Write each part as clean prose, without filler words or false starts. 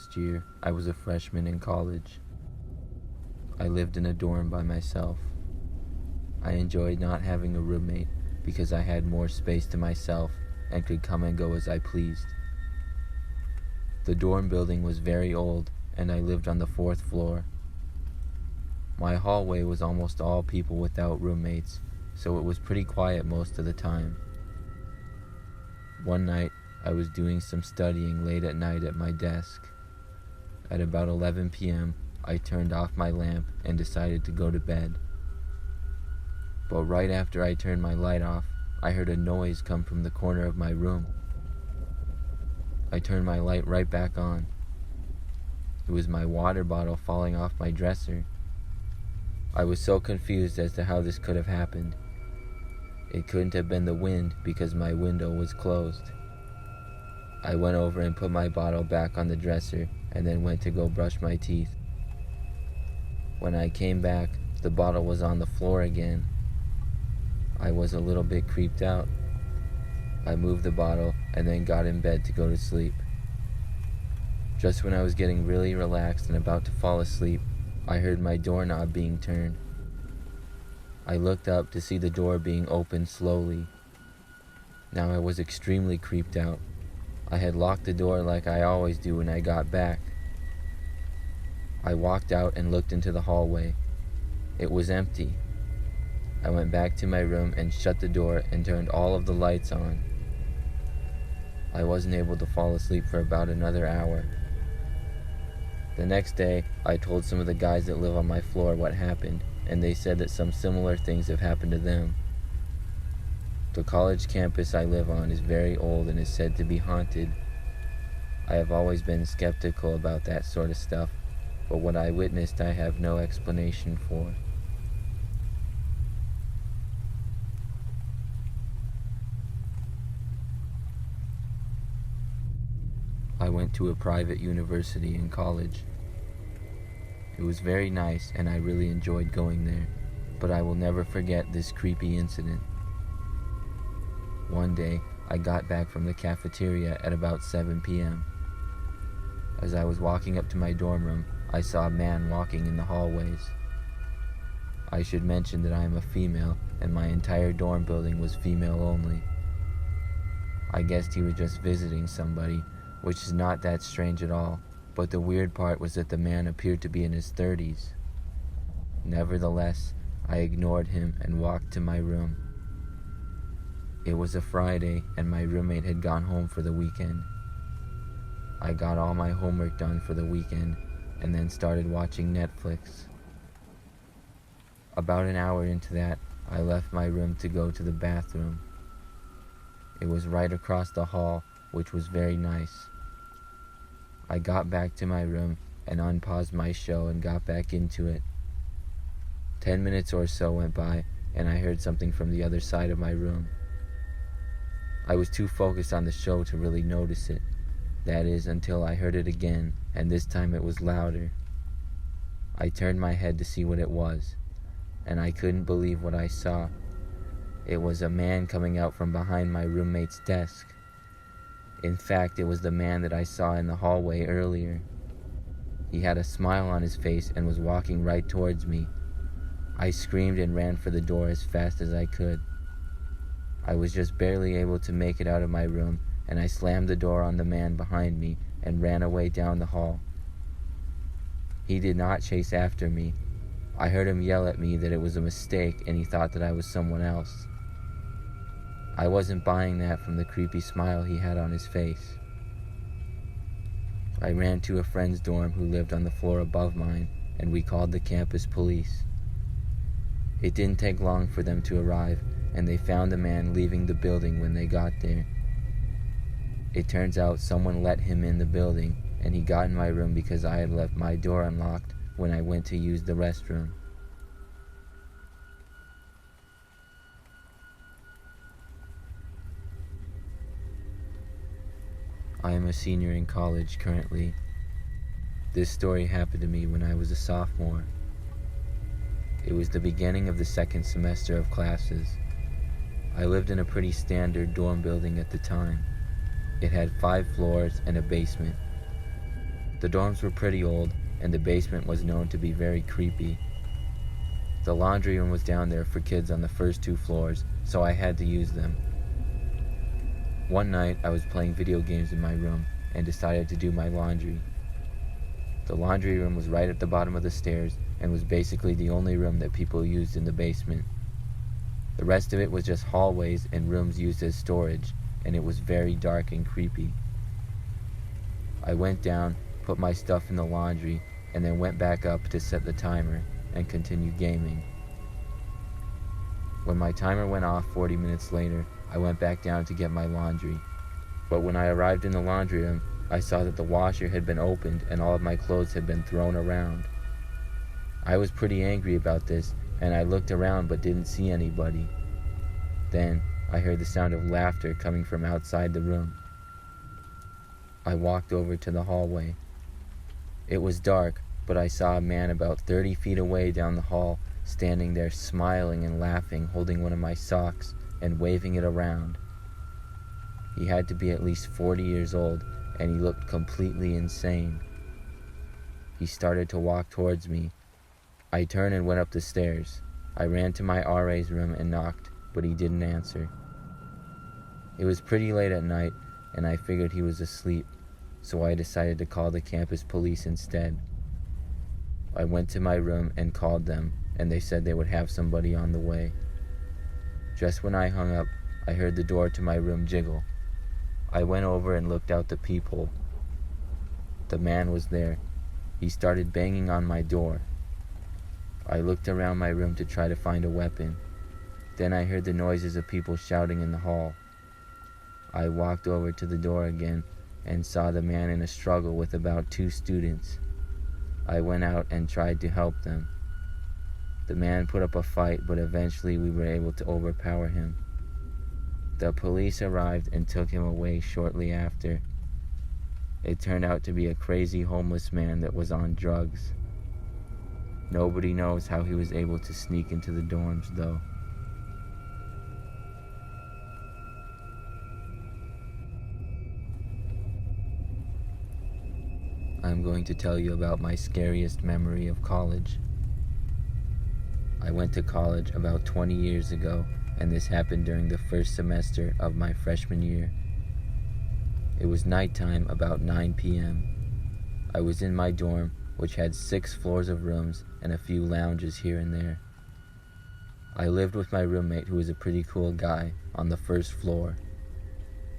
last year, I was a freshman in college. I lived in a dorm by myself. I enjoyed not having a roommate because I had more space to myself and could come and go as I pleased. The dorm building was very old, and I lived on the 4th floor. My hallway was almost all people without roommates, so it was pretty quiet most of the time. One night, I was doing some studying late at night at my desk. At about 11 p.m., I turned off my lamp and decided to go to bed. But right after I turned my light off, I heard a noise come from the corner of my room. I turned my light right back on. It was my water bottle falling off my dresser. I was so confused as to how this could have happened. It couldn't have been the wind because my window was closed. I went over and put my bottle back on the dresser and then went to go brush my teeth. When I came back, the bottle was on the floor again. I was a little bit creeped out. I moved the bottle and then got in bed to go to sleep. Just when I was getting really relaxed and about to fall asleep, I heard my doorknob being turned. I looked up to see the door being opened slowly. Now I was extremely creeped out. I had locked the door like I always do when I got back. I walked out and looked into the hallway. It was empty. I went back to my room and shut the door and turned all of the lights on. I wasn't able to fall asleep for about another hour. The next day, I told some of the guys that live on my floor what happened, and they said that some similar things have happened to them. The college campus I live on is very old and is said to be haunted. I have always been skeptical about that sort of stuff, but what I witnessed I have no explanation for. I went to a private university in college. It was very nice and I really enjoyed going there, but I will never forget this creepy incident. One day, I got back from the cafeteria at about 7 p.m. As I was walking up to my dorm room, I saw a man walking in the hallways. I should mention that I am a female and my entire dorm building was female only. I guessed he was just visiting somebody, which is not that strange at all, but the weird part was that the man appeared to be in his 30s. Nevertheless, I ignored him and walked to my room. It was a Friday and my roommate had gone home for the weekend. I got all my homework done for the weekend and then started watching Netflix. About an hour into that, I left my room to go to the bathroom. It was right across the hall, which was very nice. I got back to my room and unpaused my show and got back into it. 10 minutes or so went by and I heard something from the other side of my room. I was too focused on the show to really notice it. That is, until I heard it again, and this time it was louder. I turned my head to see what it was, and I couldn't believe what I saw. It was a man coming out from behind my roommate's desk. In fact, it was the man that I saw in the hallway earlier. He had a smile on his face and was walking right towards me. I screamed and ran for the door as fast as I could. I was just barely able to make it out of my room, and I slammed the door on the man behind me and ran away down the hall. He did not chase after me. I heard him yell at me that it was a mistake and he thought that I was someone else. I wasn't buying that from the creepy smile he had on his face. I ran to a friend's dorm who lived on the floor above mine, and we called the campus police. It didn't take long for them to arrive, and they found a man leaving the building when they got there. It turns out someone let him in the building, and he got in my room because I had left my door unlocked when I went to use the restroom. I am a senior in college currently. This story happened to me when I was a sophomore. It was the beginning of the second semester of classes. I lived in a pretty standard dorm building at the time. It had 5 floors and a basement. The dorms were pretty old, and the basement was known to be very creepy. The laundry room was down there for kids on the first 2 floors, so I had to use them. One night, I was playing video games in my room and decided to do my laundry. The laundry room was right at the bottom of the stairs and was basically the only room that people used in the basement. The rest of it was just hallways and rooms used as storage, and it was very dark and creepy. I went down, put my stuff in the laundry, and then went back up to set the timer and continue gaming. When my timer went off 40 minutes later, I went back down to get my laundry. But when I arrived in the laundry room, I saw that the washer had been opened and all of my clothes had been thrown around. I was pretty angry about this, and I looked around but didn't see anybody. Then I heard the sound of laughter coming from outside the room. I walked over to the hallway. It was dark, but I saw a man about 30 feet away down the hall, standing there smiling and laughing, holding one of my socks and waving it around. He had to be at least 40 years old, and he looked completely insane. He started to walk towards me. I turned and went up the stairs. I ran to my RA's room and knocked, but he didn't answer. It was pretty late at night, and I figured he was asleep, so I decided to call the campus police instead. I went to my room and called them, and they said they would have somebody on the way. Just when I hung up, I heard the door to my room jiggle. I went over and looked out the peephole. The man was there. He started banging on my door. I looked around my room to try to find a weapon. Then I heard the noises of people shouting in the hall. I walked over to the door again and saw the man in a struggle with about 2 students. I went out and tried to help them. The man put up a fight, but eventually we were able to overpower him. The police arrived and took him away shortly after. It turned out to be a crazy homeless man that was on drugs. Nobody knows how he was able to sneak into the dorms, though. I'm going to tell you about my scariest memory of college. I went to college about 20 years ago, and this happened during the first semester of my freshman year. It was nighttime, about 9 p.m. I was in my dorm, which had 6 floors of rooms and a few lounges here and there. I lived with my roommate, who was a pretty cool guy, on the first floor.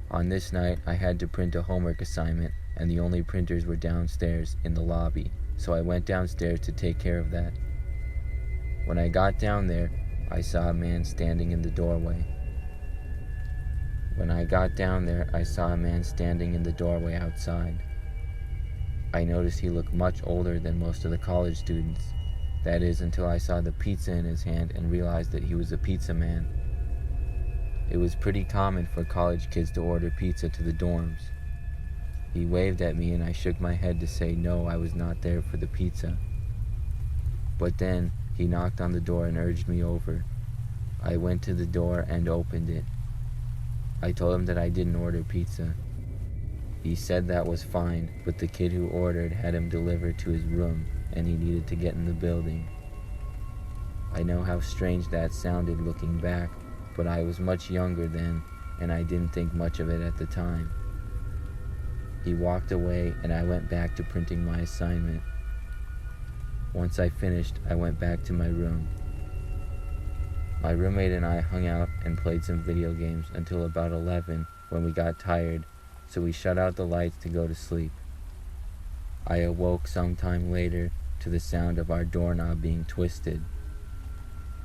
On this night, I had to print a homework assignment, and the only printers were downstairs in the lobby, so I went downstairs to take care of that. When I got down there, I saw a man standing in the doorway. Outside. I noticed he looked much older than most of the college students. That is, until I saw the pizza in his hand and realized that he was a pizza man. It was pretty common for college kids to order pizza to the dorms. He waved at me and I shook my head to say no, I was not there for the pizza. But then he knocked on the door and urged me over. I went to the door and opened it. I told him that I didn't order pizza. He said that was fine, but the kid who ordered had him delivered to his room and he needed to get in the building. I know how strange that sounded looking back, but I was much younger then and I didn't think much of it at the time. He walked away and I went back to printing my assignment. Once I finished, I went back to my room. My roommate and I hung out and played some video games until about 11 when we got tired, so we shut out the lights to go to sleep. I awoke sometime later to the sound of our doorknob being twisted.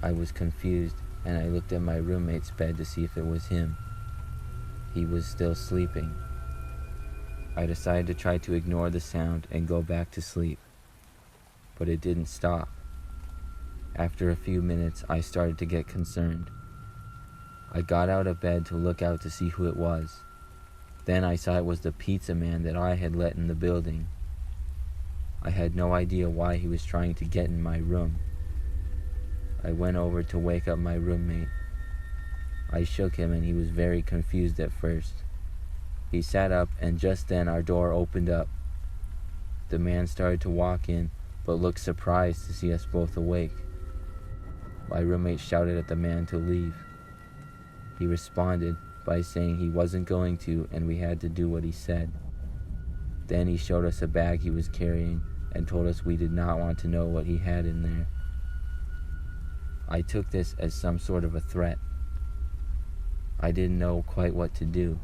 I was confused and I looked at my roommate's bed to see if it was him. He was still sleeping. I decided to try to ignore the sound and go back to sleep, but it didn't stop. After a few minutes, I started to get concerned. I got out of bed to look out to see who it was. Then I saw it was the pizza man that I had let in the building. I had no idea why he was trying to get in my room. I went over to wake up my roommate. I shook him and he was very confused at first. He sat up and just then our door opened up. The man started to walk in, but looked surprised to see us both awake. My roommate shouted at the man to leave. He responded by saying he wasn't going to and we had to do what he said. Then he showed us a bag he was carrying and told us we did not want to know what he had in there. I took this as some sort of a threat. I didn't know quite what to do.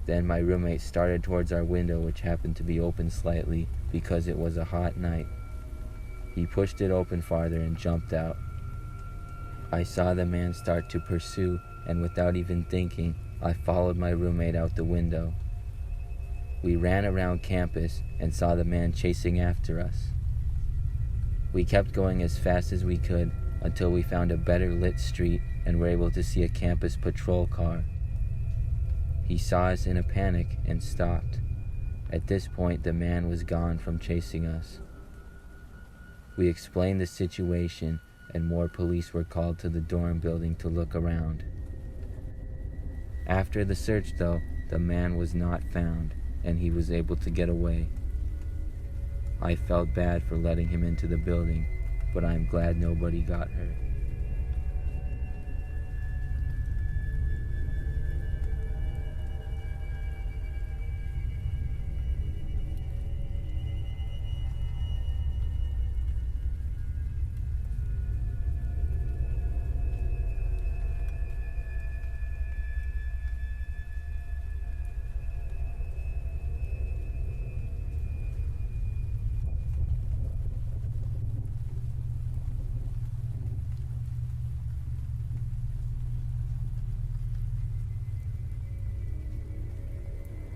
Then my roommate started towards our window, which happened to be open slightly because it was a hot night. He pushed it open farther and jumped out. I saw the man start to pursue, and without even thinking, I followed my roommate out the window. We ran around campus and saw the man chasing after us. We kept going as fast as we could until we found a better lit street and were able to see a campus patrol car. He saw us in a panic and stopped. At this point, the man was gone from chasing us. We explained the situation, and more police were called to the dorm building to look around. After the search, though, the man was not found, and he was able to get away. I felt bad for letting him into the building, but I am glad nobody got hurt.